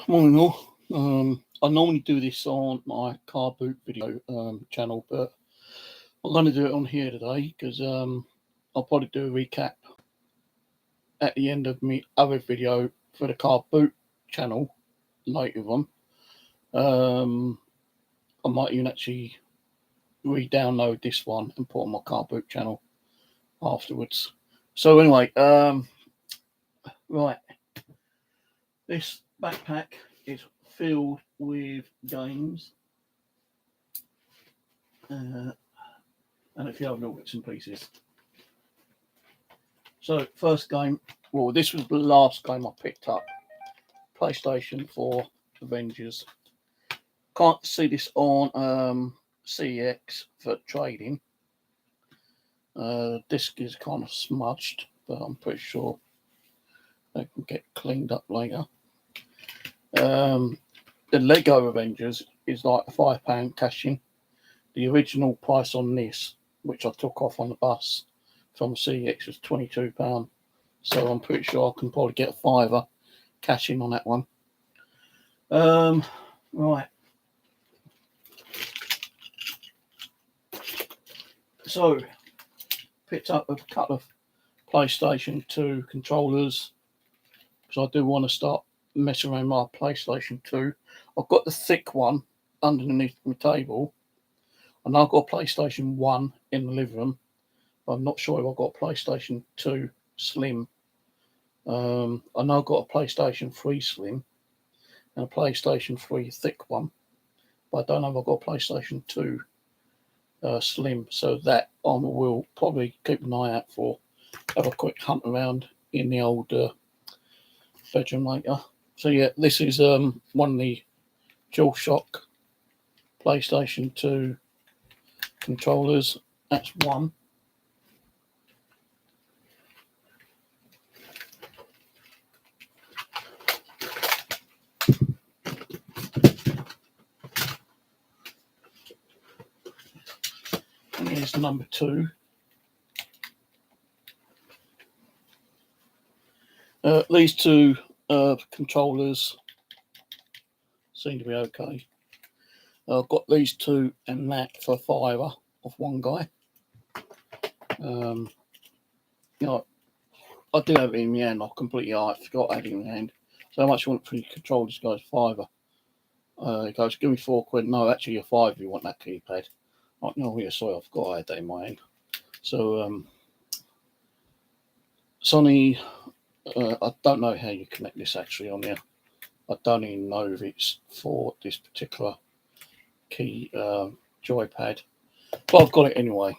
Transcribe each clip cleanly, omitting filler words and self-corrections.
Morning all. I normally do this on my car boot video channel, but I'm going to do it on here today because I'll probably do a recap at the end of my other video for the car boot channel later on. I might even actually re-download this one and put on my car boot channel afterwards. So anyway, right, this backpack is filled with games and a few other bits and pieces. So first game, well, this was the last game I picked up, PlayStation 4 Avengers. Can't see this on CEX for trading. Disc is kind of smudged, but I'm pretty sure they can get cleaned up later. The Lego Avengers is like a £5 cash-in. The original price on this, which I took off on the bus from CX, was £22. So I'm pretty sure I can probably get a £5 cash-in on that one. Right. So, picked up a couple of PlayStation 2 controllers because I do want to start messing around my PlayStation 2. I've got the thick one underneath my table, and I've got a PlayStation 1 in the living room. I'm not sure if I've got a PlayStation 2 Slim. I know I've got a PlayStation 3 Slim and a PlayStation 3 thick one, but I don't know if I've got a PlayStation 2 Slim, so that I will probably keep an eye out for. Have a quick hunt around in the old bedroom later. So yeah, this is one of the DualShock PlayStation 2 controllers. That's one. And here's number 2. These two controllers seem to be okay. I've got these two and that for £5 off one guy. You know, I do have it in my hand. I completely forgot I had it in my hand. So how much you want for your controllers, guys? £5. He goes, give me £4. No, actually, you're £5 if you want that keypad. Oh, no, yeah, sorry, I forgot I had that in my hand. So, Sony, I don't know how you connect this actually on here. I don't even know if it's for this particular key joypad, but I've got it anyway.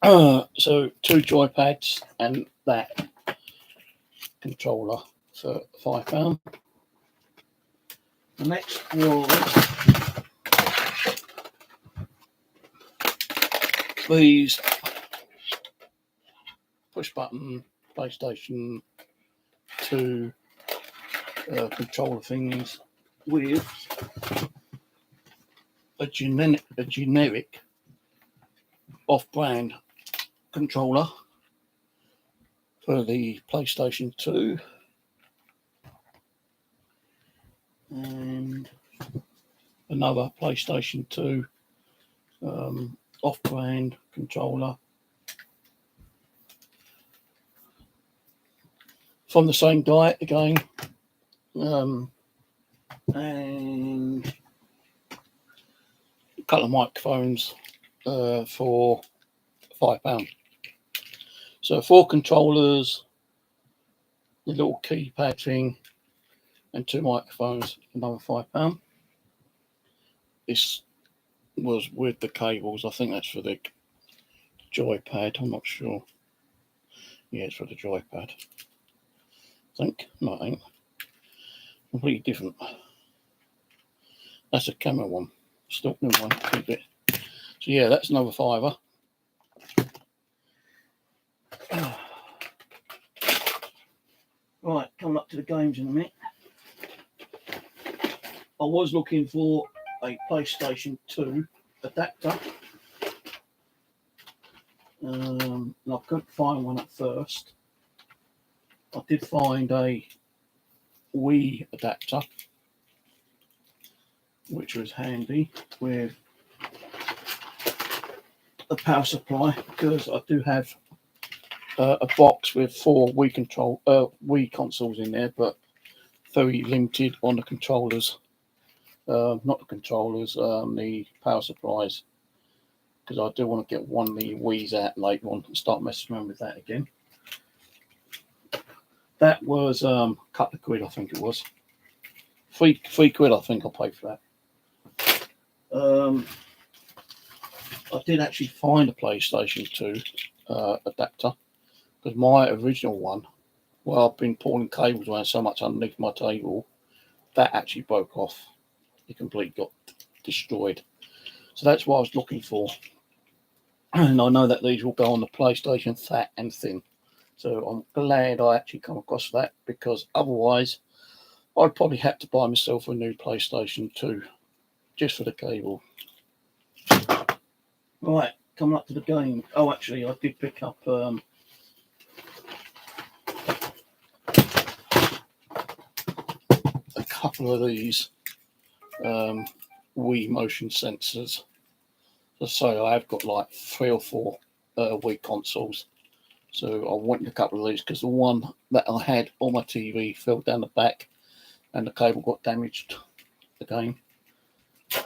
So 2 joypads and that controller for £5. The next was these push button PlayStation 2 controller things with a generic off-brand controller for the PlayStation 2 and another PlayStation 2 off-brand controller from the same guy again, and a couple of microphones for £5. So 4 controllers, the little keypad thing, and 2 microphones, another £5. This was with the cables. I think that's for the joypad. I'm not sure. Yeah, it's for the joypad. I think. No, I ain't. Completely different. That's a camera one. Still new one. Keep it. So yeah, that's another £5. Right, coming up to the games in a minute. I was looking for a PlayStation 2 adapter. And I couldn't find one at first. I did find a Wii adapter, which was handy with a power supply, because I do have a box with 4 Wii consoles in there, but very limited on the controllers. Not the controllers, the power supplies, because I do want to get one of the Wii's out later on and start messing around with that again. That was a couple of quid, I think it was. Three quid, I think I paid for that. I did actually find a PlayStation 2 adapter, because my original one, well, I've been pulling cables around so much underneath my table, that actually broke off. It completely got destroyed. So that's what I was looking for. And I know that these will go on the PlayStation fat and thin. So I'm glad I actually come across that, because otherwise I'd probably have to buy myself a new PlayStation 2 just for the cable. Right, coming up to the game. Oh, actually, I did pick up a couple of these Wii motion sensors. So I have got like 3 or 4 Wii consoles. So I wanted a couple of these, because the one that I had on my TV fell down the back and the cable got damaged again.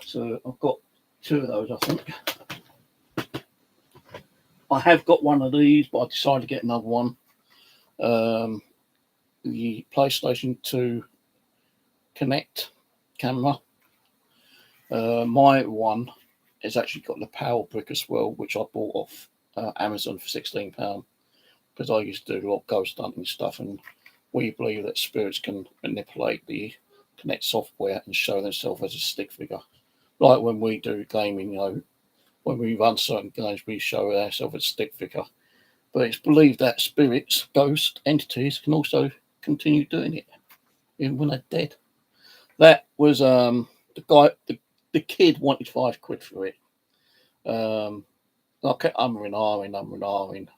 So I've got 2 of those, I think. I have got one of these, but I decided to get another one. The PlayStation 2 Connect camera. My one has actually got the power brick as well, which I bought off Amazon for £16, because I used to do a lot of ghost hunting stuff, and we believe that spirits can manipulate the Connect software and show themselves as a stick figure. Like when we do gaming, when we run certain games, we show ourselves as a stick figure. But it's believed that spirits, ghost entities, can also continue doing it even when they're dead. That was the kid wanted 5 quid for it. I kept umming.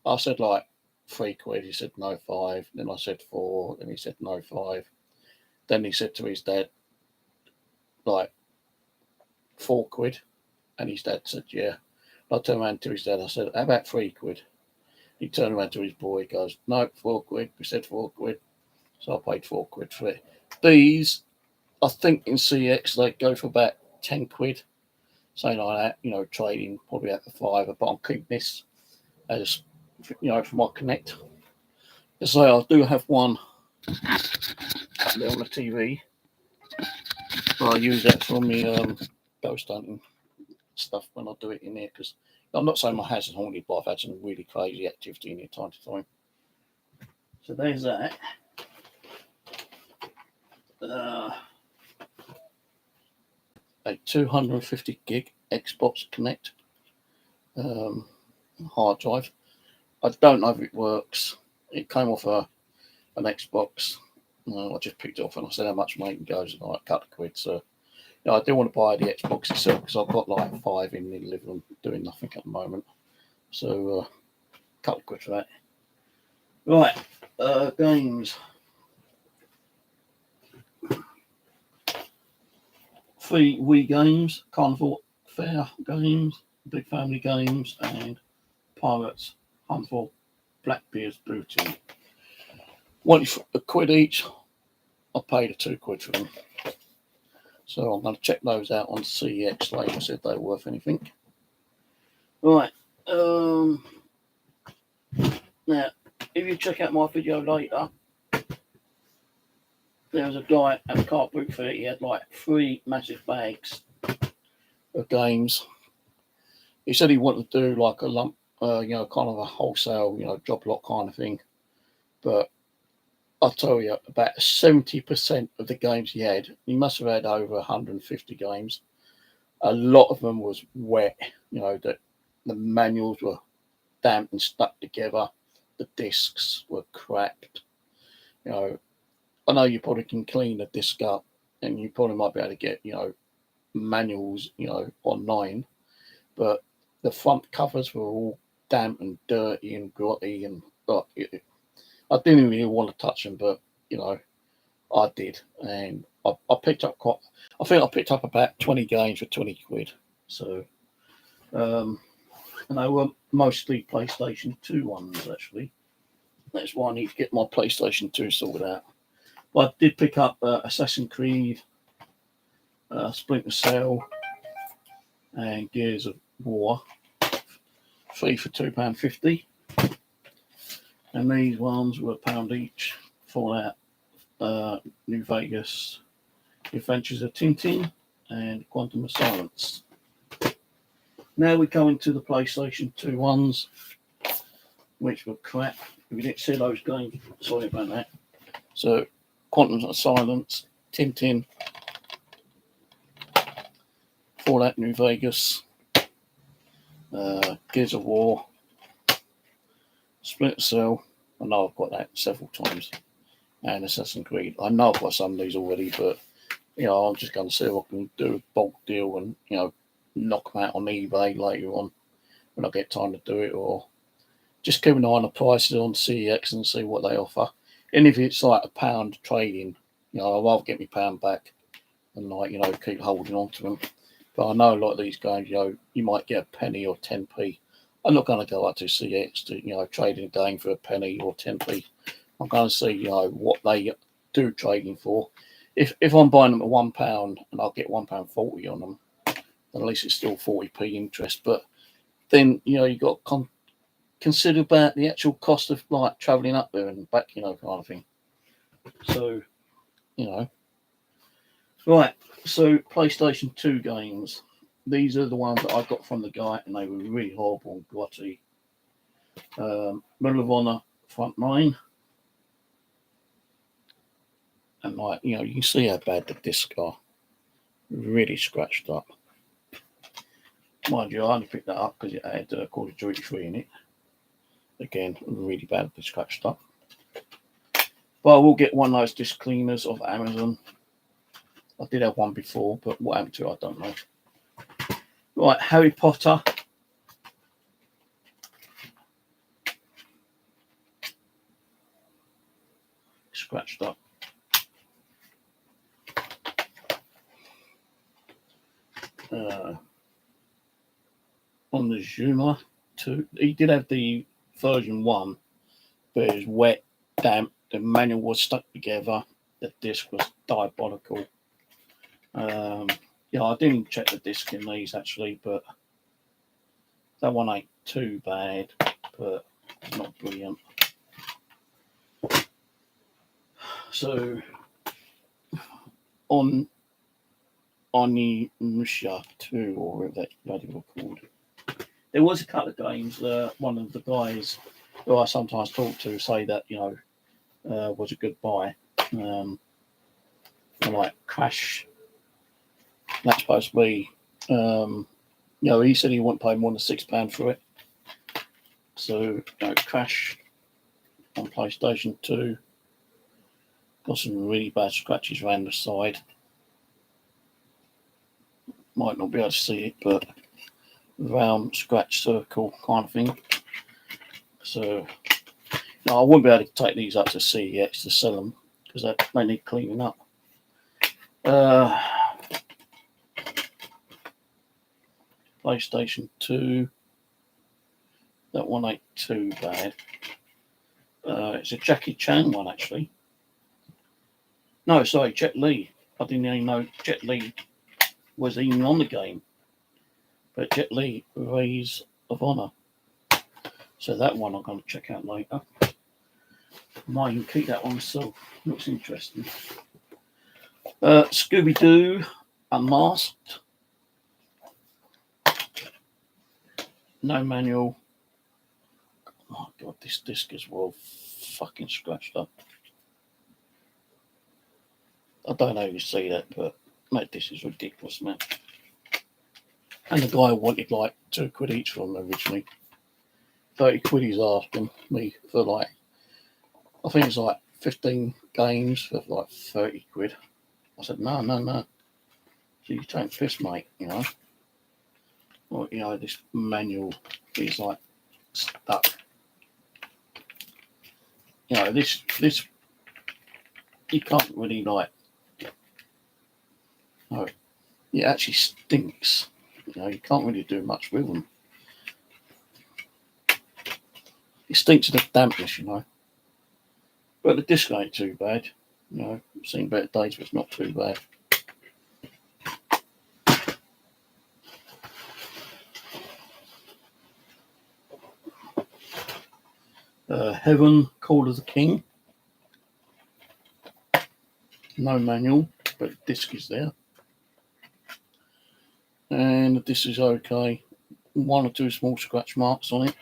I said like 3 quid. He said no, 5. Then I said 4. Then he said no, 5. Then he said to his dad, like 4 quid. And his dad said, yeah. I turned around to his dad. I said, how about 3 quid? He turned around to his boy. He goes, no, 4 quid. We said 4 quid. So I paid 4 quid for it. These, I think in CX, they go for about 10 quid. Something like that, trading probably at the 5. But I'm keeping this as, for my Connect. So I do have one up there on the TV. But I use that for my ghost hunting stuff when I do it in here, because I'm not saying my house is haunted, but I've had some really crazy activity in here time to time. So there's that. A 250 gig Xbox Connect hard drive. I don't know if it works. It came off an Xbox. I just picked it off and I said how much, mate, and goes like a couple of quid. So I do want to buy the Xbox itself, because I've got like 5 in the living room doing nothing at the moment. So a couple of quid for that. Right, games. 3 Wii games, Carnival Fair games, Big Family games, and Pirates Hunt for Blackbeard's Booty. One for a quid each. I paid a 2 quid for them. So I'm going to check those out on CEX later, see if they're worth anything. Right. Now, if you check out my video later, there was a guy at the car boot fair. He had like 3 massive bags of games. He said he wanted to do like a lump, kind of a wholesale, job lot kind of thing. But I'll tell you, about 70% of the games he had, he must have had over 150 games. A lot of them was wet, that the manuals were damp and stuck together. The discs were cracked. I know you probably can clean the disc up, and you probably might be able to get, manuals, online. But the front covers were all damp and dirty and grotty, and I didn't really want to touch them, but you know, I did, and I picked up quite. I think I picked up about 20 games for 20 quid. So, and they were mostly PlayStation 2 ones actually. That's why I need to get my PlayStation 2 sorted out. But I did pick up Assassin's Creed, Splinter Cell, and Gears of War, 3 for £2.50. And these ones were £1 each. Fallout, New Vegas, The Adventures of Tintin, and Quantum of Silence. Now we go into the PlayStation 2 ones, which were crap. If you didn't see those games, sorry about that. So, Quantum of Silence, Tintin, Fallout New Vegas, Gears of War, Splinter Cell. I know I've got that several times. And Assassin's Creed. I know I've got some of these already, but you know, I'm just going to see if I can do a bulk deal and, you know, knock them out on eBay later on when I get time to do it, or just keep an eye on the prices on CEX and see what they offer. And if it's like £1 trading, you know, I'd rather get my £1 back and, like, you know, keep holding on to them. But I know a lot of these games, you know, you might get a penny or 10p. I'm not going to go up to CX to, you know, trading a game for a penny or 10p. I'm going to see, you know, what they do trading for. If I'm buying them at £1 and I'll get £1.40 on them, then at least it's still 40p interest. But then, you know, you've got to consider about the actual cost of, like, travelling up there and back, you know, kind of thing. So, you know. Right, so PlayStation 2 games. These are the ones that I got from the guy, and they were really horrible and grotty. Medal of Honor Front 9. And, like, you know, you can see how bad the discs are. Really scratched up. Mind you, I only picked that up because it had Call of Duty 3 in it. Again, really badly scratched up. But I will get one of those disc cleaners off Amazon. I did have one before, but what happened to it, I don't know. Right, Harry Potter. Scratched up. On the Zuma 2, he did have the version 1, but it was wet, damp, the manual was stuck together, the disc was diabolical. Yeah, I didn't check the disc in these actually, but that one ain't too bad, but it's not brilliant. So on the Musha 2, or whatever that bloody were called, there was a couple of games. One of the guys who I sometimes talk to say that, you know, was a good buy. Like Crash. That's supposed to be, you know, he said he wouldn't pay more than £6 for it. So, you know, Crash on PlayStation 2. Got some really bad scratches around the side. Might not be able to see it, but round scratch circle kind of thing. So, no, I wouldn't be able to take these up to CEX to sell them because they need cleaning up. PlayStation 2. That one ain't too bad. It's a Jackie Chan one, actually. No, sorry, Jet Li. I didn't even know Jet Li was even on the game. But Jet Li, Rays of Honor. So that one I'm going to check out later. Might even keep that one myself. Looks interesting. Scooby-Doo Unmasked. No manual. Oh god, this disc is well fucking scratched up. I don't know if you see that, but mate, this is ridiculous, man. And the guy wanted like £2 each from them originally. 30 quid he's asking me for, like, I think it's like 15 games for like 30 quid. I said, no. So you take piss, mate, you know. Well, you know, this manual is like stuck. You know, this you can't really like. No, it actually stinks. You know, you can't really do much with them. It stinks of the dampness, you know. But the disc ain't too bad. You know, I've seen better days, but it's not too bad. Heaven, Call of the King. No manual, but the disc is there. And the disc is okay. One or two small scratch marks on it.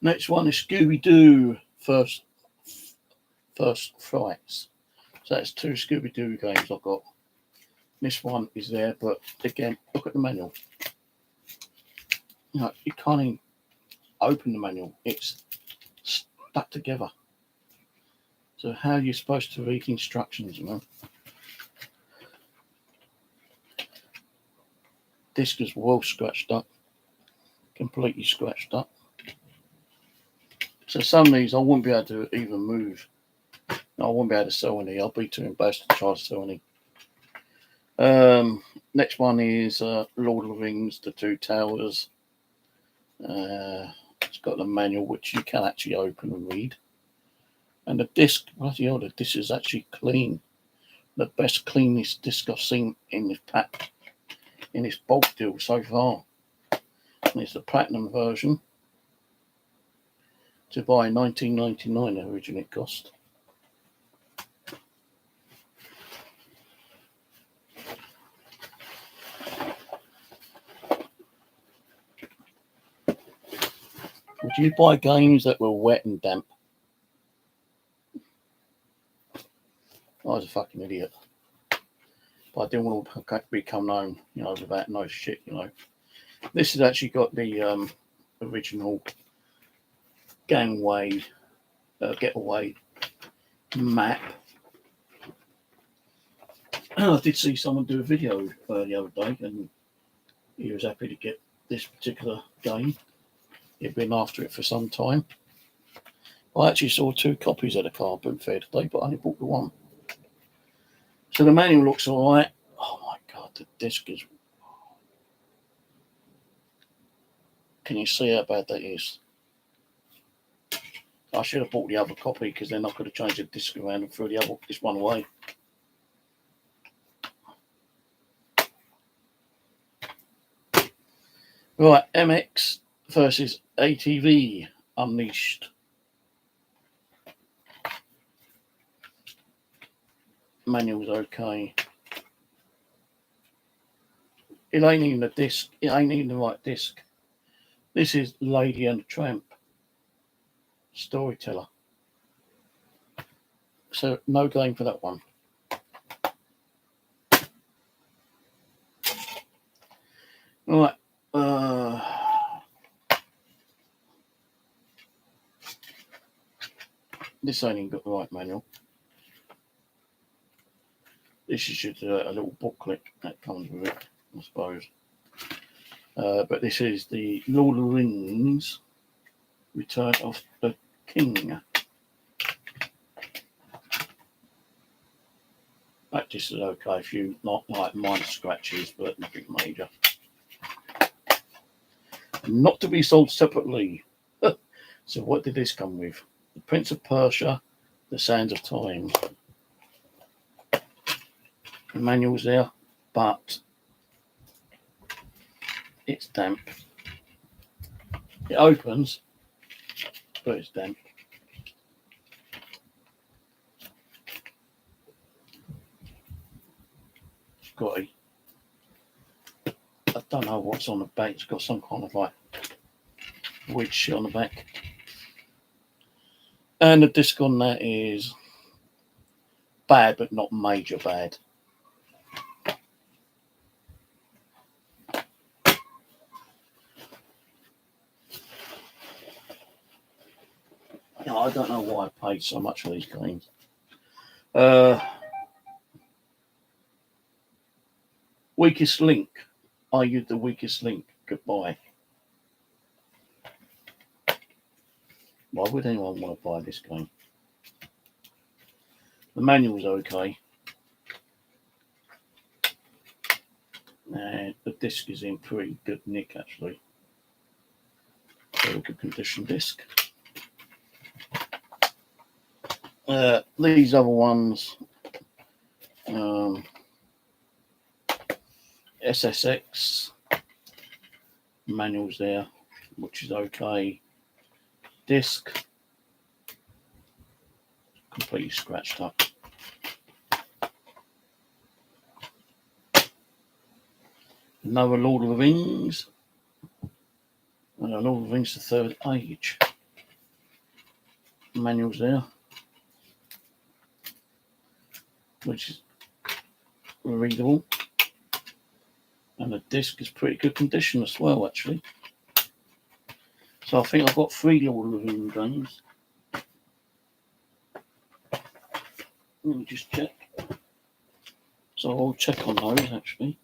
Next one is Scooby-Doo First Frights. So that's 2 Scooby-Doo games I've got. This one is there, but again, look at the manual. You know, you can't even open the manual. It's stuck together. So how are you supposed to read instructions, you know? Disc is well scratched up. Completely scratched up. So some of these I wouldn't be able to even move. I won't be able to sell any. I'll be too embarrassed to try to sell any. Next one is Lord of the Rings, The Two Towers. It's got the manual which you can actually open and read. And the disc, bloody hell, the disc is actually clean. The best cleanest disc I've seen in this pack, in this bulk deal so far. And it's the platinum version. To buy $19.99 originally it cost. Would you buy games that were wet and damp? I was a fucking idiot. But I didn't want to become known, you know, without no shit, you know. This has actually got the original gangway, getaway map. I did see someone do a video the other day, and he was happy to get this particular game. He'd been after it for some time. I actually saw 2 copies of the Carbon Fair today, but I only bought the one. So the manual looks all right. Oh my God, the disc is... Can you see how bad that is? I should have bought the other copy because then I could have changed the disc around and threw this one away. Right, MX versus ATV Unleashed. Manual's okay. It ain't even the disc. It ain't even the right disc. This is Lady and the Tramp. Storyteller. So no game for that one. Right. This ain't even got the right manual. This is just a little booklet that comes with it, I suppose. But this is the Lord of the Rings Return of the King. That just is okay if you not like minor scratches, but nothing major. Not to be sold separately. So what did this come with? The Prince of Persia, The Sands of Time. The manual's there, but it's damp. It opens, but it's damp. It's got I don't know what's on the back. It's got some kind of like weird shit on the back. And the disc on that is bad, but not major bad. I don't know why I paid so much for these games. Weakest link. Are you the weakest link? Goodbye. Why would anyone want to buy this game? The manual's okay. And the disc is in pretty good nick, actually. Very good condition disc. These other ones, SSX manuals there, which is okay. Disc completely scratched up. Another Lord of the Rings. Lord of the Rings: The Third Age. Manuals there, which is readable. And the disc is pretty good condition as well, actually. So I think I've got 3 Lord of the Rings games. Let me just check. So I'll check on those, actually.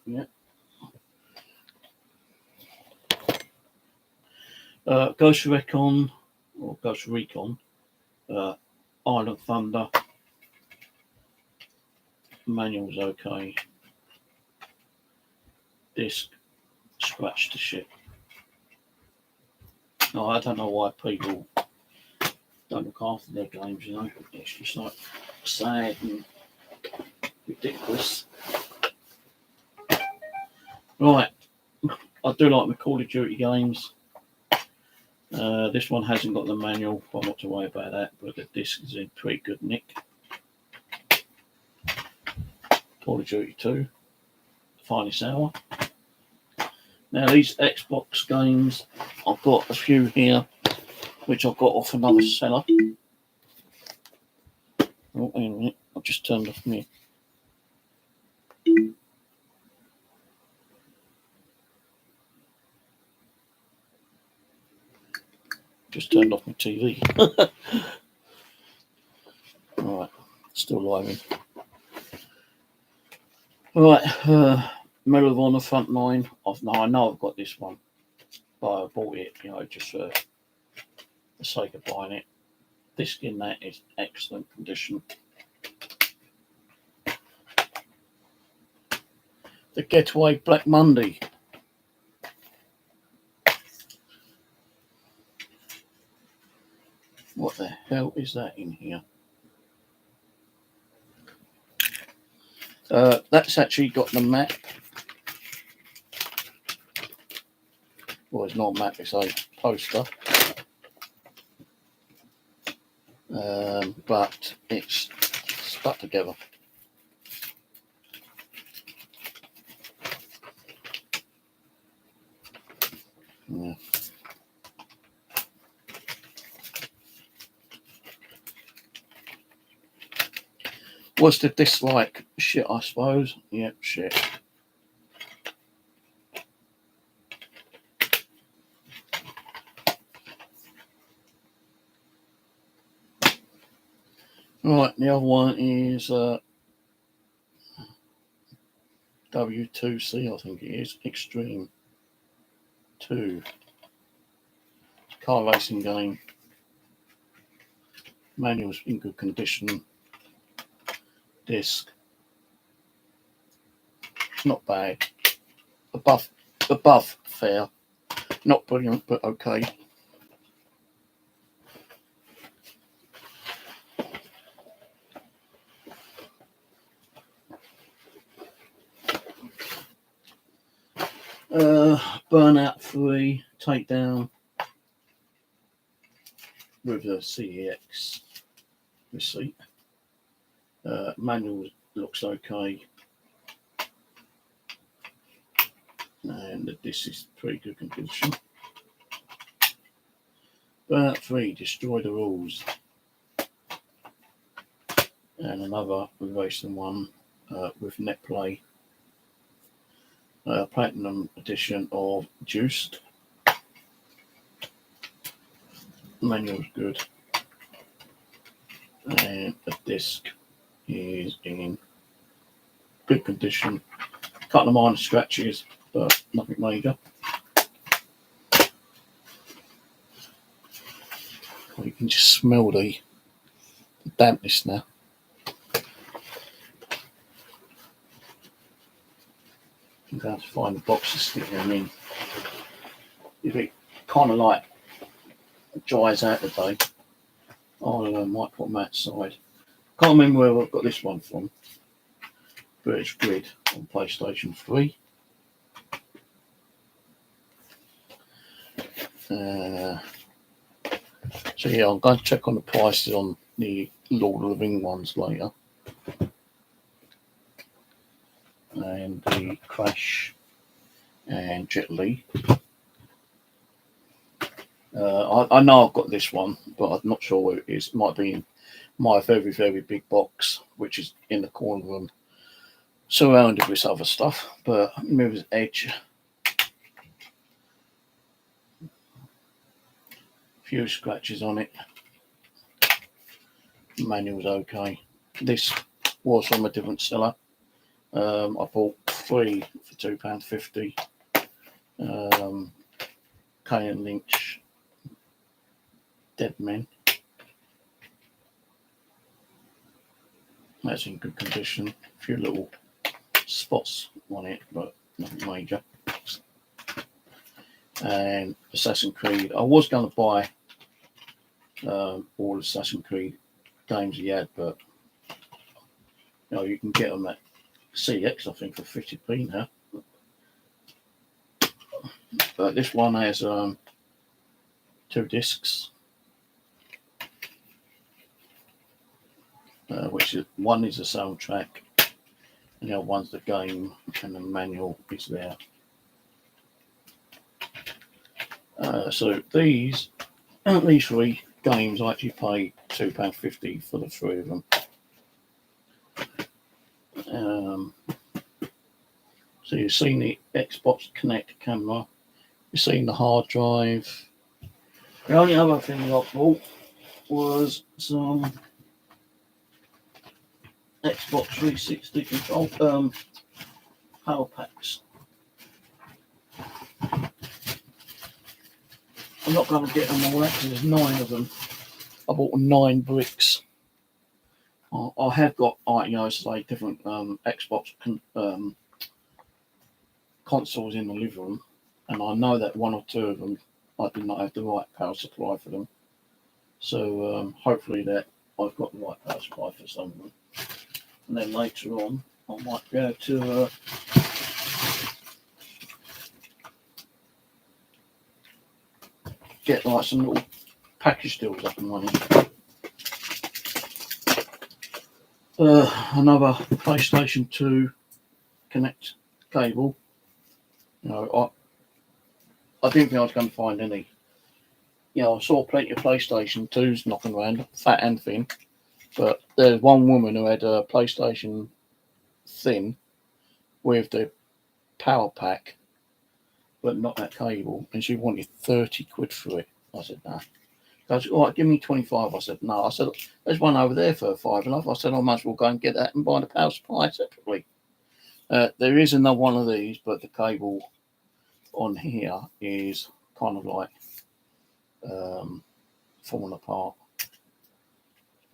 Yeah. Ghost Recon, or Ghost Recon, Island Thunder. Manual's okay. Disc scratched to shit. No, I don't know why people don't look after their games, you know. It's just like sad and ridiculous. Right, I do like my Call of Duty games. This one hasn't got the manual, but I'm not to worry about that, but the disc is in pretty good nick. Call of Duty 2, Finest Hour. Now these Xbox games, I've got a few here, which I've got off another seller. Oh, hang on a minute, I've just turned off me. Just turned off my TV. Alright, still live. Alright, Medal of Honor Frontline. I know I've got this one, but I bought it, you know, just for the sake of buying it. Disc in that is excellent condition. The Getaway Black Monday. What the hell is that in here? That's actually got the map. Well, it's not a map, it's a poster. But it's stuck together. Yeah. What's the dislike? Shit, I suppose. Yep, shit. Right, the other one is W2C, I think it is. Extreme 2. Car racing game. Manual's in good condition. Disc. Not bad. Above fair. Not brilliant, but okay. Burnout 3 Takedown with the CEX receipt. Manual looks okay, and this is pretty good condition. Burnout 3 Destroy the Rules, and another racing one with net play. Platinum edition of Juiced. Manual's good, and the disc is in good condition. Couple of minor scratches, but nothing major. can just smell the dampness now. I'm going to find the box to stick them in. If it kind of like dries out today, I might put them outside. Can't remember where I've got this one from. British Grid on PlayStation 3. So yeah, I'm going to check on the prices on the Lord of the Rings ones later. And the Crash and Jet Li. I know I've got this one, but I'm not sure where it is. It might be in my very, very big box, which is in the corner room, surrounded with other stuff. But Mirror's Edge. Few scratches on it. The manual's okay. This was from a different seller. I bought 3 for £2.50. Kane and Lynch Dead Men. That's in good condition. A few little spots on it, but nothing major. And Assassin's Creed. I was going to buy all Assassin's Creed games he had, but you know, you can get them at CX, I think, for 50p now. But this one has 2 discs, which is one is the soundtrack, and the other one's the game, and the manual is there. So these 3 games, I actually paid £2.50 for the 3 of them. So you've seen the Xbox Connect camera, you've seen the hard drive. The only other thing I bought was some Xbox 360 control power packs. I'm not going to get them all out because there's 9 of them. I bought 9 bricks. I have got, you know, say different Xbox consoles in the living room, and I know that 1 or 2 of them I did not have the right power supply for them. So hopefully that I've got the right power supply for some of them, and then later on I might be able to get like some little package deals up and running. Another PlayStation 2 Connect cable. You know, I didn't think I was going to find any. You know, I saw plenty of PlayStation 2s knocking around, fat and thin. But there's one woman who had a PlayStation thin with the power pack, but not that cable, and she wanted 30 quid for it. I said, no. Nah. She goes, all right, give me 25. I said, no. I said, there's one over there for £5.50. I said, I might as well go and get that and buy the power supply separately. There is another one of these, but the cable on here is kind of like falling apart.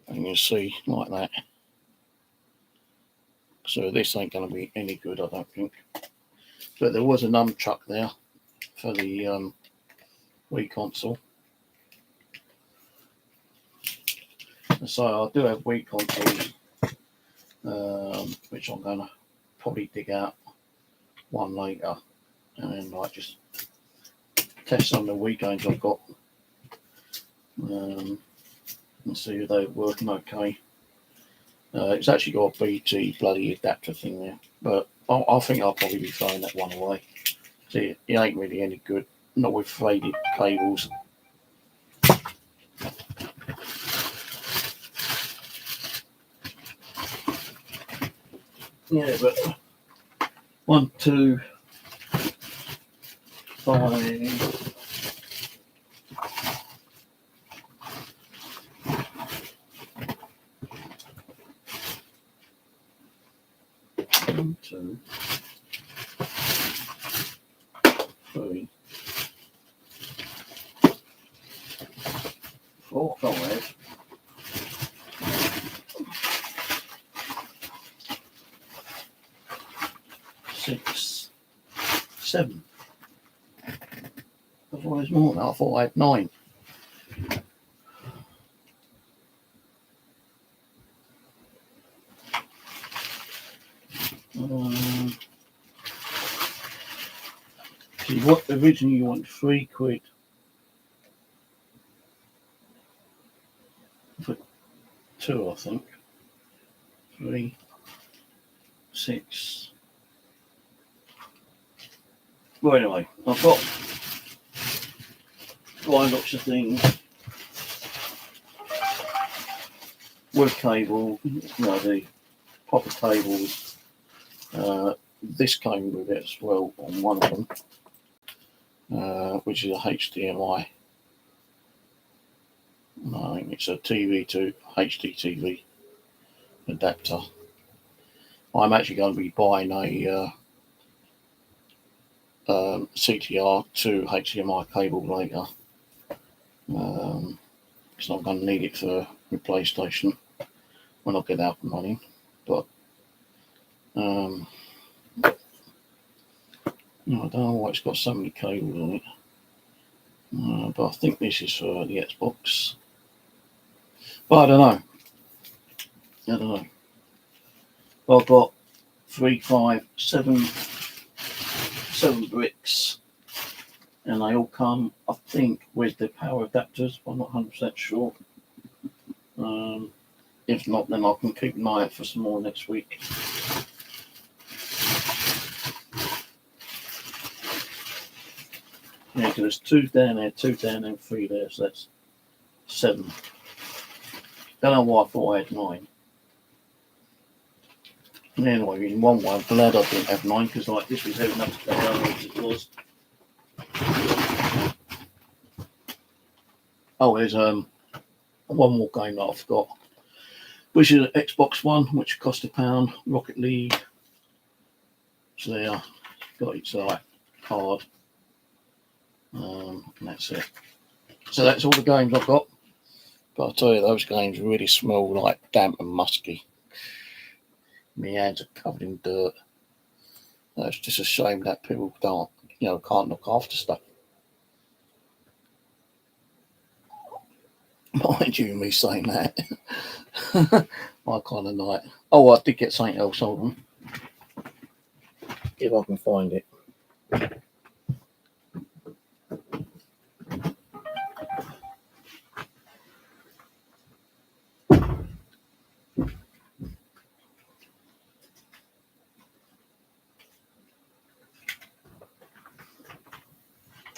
And you see, like that. So this ain't going to be any good, I don't think. But there was a nunchuck there for the Wii console. So I do have Wii consoles, which I'm going to probably dig out one later, and then like just test some of the Wii games I've got, and see if they're working okay. It's actually got a BT bloody adapter thing there, but I think I'll probably be throwing that one away. See, it ain't really any good, not with faded cables. Yeah, but 1, 2, 5. 1, 2, 3, 4, 5. 6, 7. I thought there's more than that. I thought I had 9. See, what originally you want £3 for 2, I think. 3, 6. Well, anyway, I've got lots of things with cable, the proper cables. This came with it as well on one of them, which is a HDMI. I think it's a TV to HDTV adapter. I'm actually going to be buying a CTR to HDMI cable later, because I'm going to need it for my PlayStation when I get out and running. But I don't know why it's got so many cables on it, but I think this is for the Xbox. But I don't know. Well, I've got 3, 5, 7 bricks, and they all come, I think, with the power adapters. I'm not 100% sure. If not, then I can keep an eye out for some more next week. Yeah, because there's 2 down there, 2 down there, 3 there, so that's 7. Don't know why I thought I had 9. Anyway, in one way, I'm glad I didn't have 9, because like this was heavy enough to go down as it was. Oh, there's one more game that I forgot, which is an Xbox One, which cost £1. Rocket League. So there, got its card, and that's it. So that's all the games I've got. But I tell you, those games really smell like damp and musky. My hands are covered in dirt. It's just a shame that people can't look after stuff. Mind you, me saying that. My kind of night. Oh, I did get something else. Hold on. If I can find it.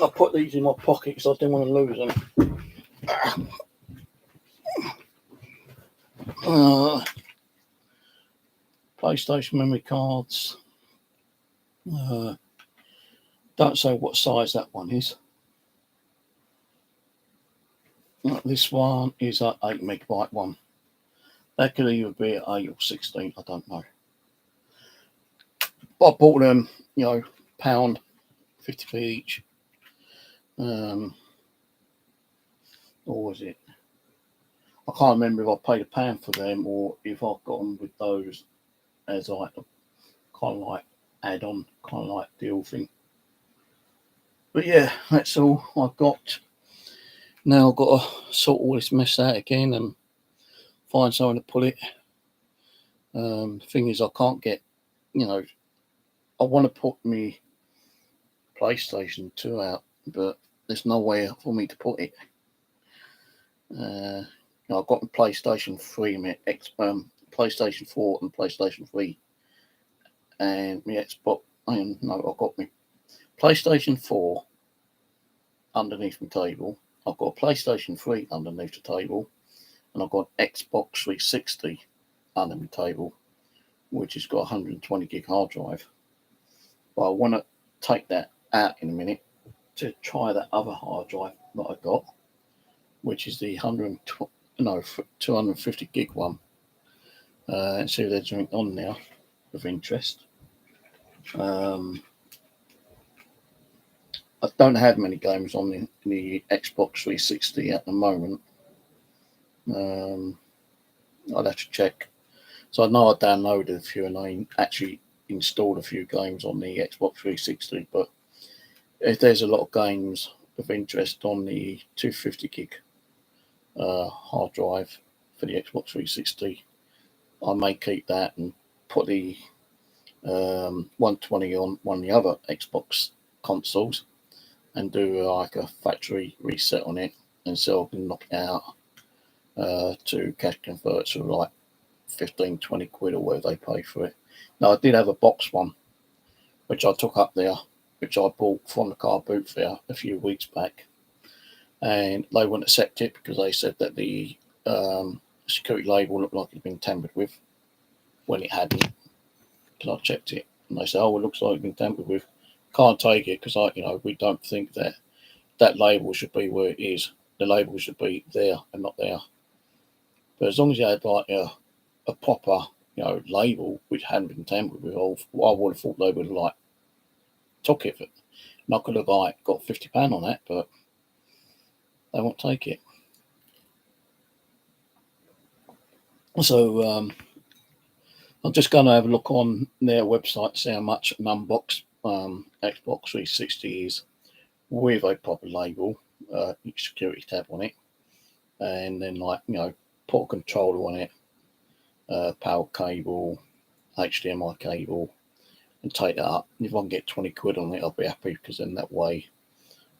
I put these in my pocket because I didn't want to lose them. PlayStation memory cards. Don't say what size that one is. This one is an 8 megabyte one. That could either be an 8 or 16. I don't know. I bought them, £1, 50p each. Or was it? I can't remember if I paid £1 for them or if I got them with those as like a kind of like add-on, kind of like deal thing. But yeah, that's all I've got. Now I've got to sort all this mess out again and find somewhere to put it. The thing is, I can't get, I want to put my PlayStation 2 out, but there's nowhere for me to put it. I've got my PlayStation 3, my PlayStation 4 and PlayStation 3, and my Xbox. I've got my PlayStation 4 underneath my table. I've got a PlayStation 3 underneath the table, and I've got Xbox 360 under my table, which has got a 120 gig hard drive. But I want to take that out in a minute to try that other hard drive that I got, which is the 250 gig one, and see if there's something on now of interest. I don't have many games on the Xbox 360 at the moment. I'd have to check. So I know I downloaded a few and I actually installed a few games on the Xbox 360, but if there's a lot of games of interest on the 250 gig hard drive for the Xbox 360, I may keep that and put the 120 on one of the other Xbox consoles and do like a factory reset on it, and so I can knock it out to cash converts for like 15-20 quid or whatever they pay for it. Now I did have a box one which I took up there, which I bought from the car boot fair a few weeks back, and they wouldn't accept it because they said that the security label looked like it had been tampered with when it hadn't. Because I checked it and they said, "Oh, it looks like it's been tampered with. Can't take it because we don't think that that label should be where it is. The label should be there and not there." But as long as you had like a proper label which hadn't been tampered with, I would have thought they would have like took it. And I could have like got £50 on that, but they won't take it. So I'm just going to have a look on their website to see how much an unboxed Xbox 360 is with a proper label, security tab on it, and then put a controller on it, power cable, HDMI cable, and take that up. And if I can get 20 quid on it, I'll be happy, because then that way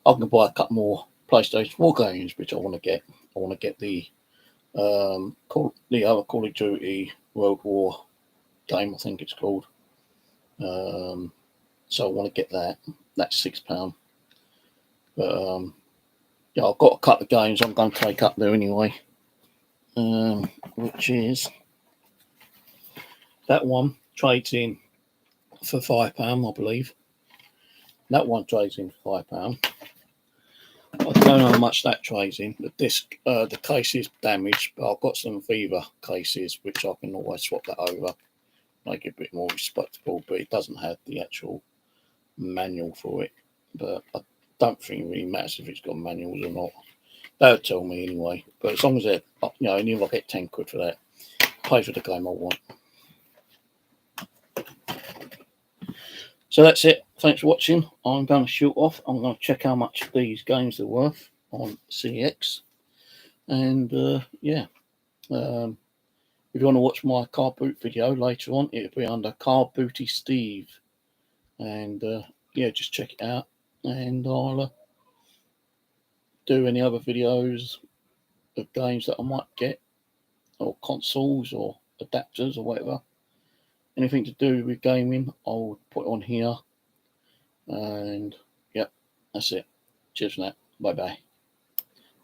I can buy a couple more PlayStation 4 games, which I want to get. I want to get the other Call of Duty World War game, I think it's called. So I want to get that. That's £6. But I've got a couple of games I'm going to take up there anyway, which is that one trades in for £5, I believe. That one trades in for £5. I don't know how much that trades in. The disc, the case is damaged, but I've got some Viva cases which I can always swap that over, make it a bit more respectable. But it doesn't have the actual manual for it. But I don't think it really matters if it's got manuals or not. They'll tell me anyway. But as long as it, and if I get 10 quid for that, pay for the game I want. So that's it. Thanks for watching. I'm going to shoot off. I'm going to check how much these games are worth on CX. And if you want to watch my car boot video later on, it'll be under Car Booty Steve. And just check it out. And I'll do any other videos of games that I might get, or consoles or adapters or whatever. Anything to do with gaming, I'll put on here. And that's it. Cheers for that. Bye bye.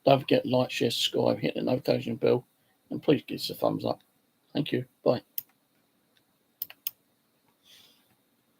Don't forget to like, share, subscribe, hit the notification bell, and please give us a thumbs up. Thank you. Bye.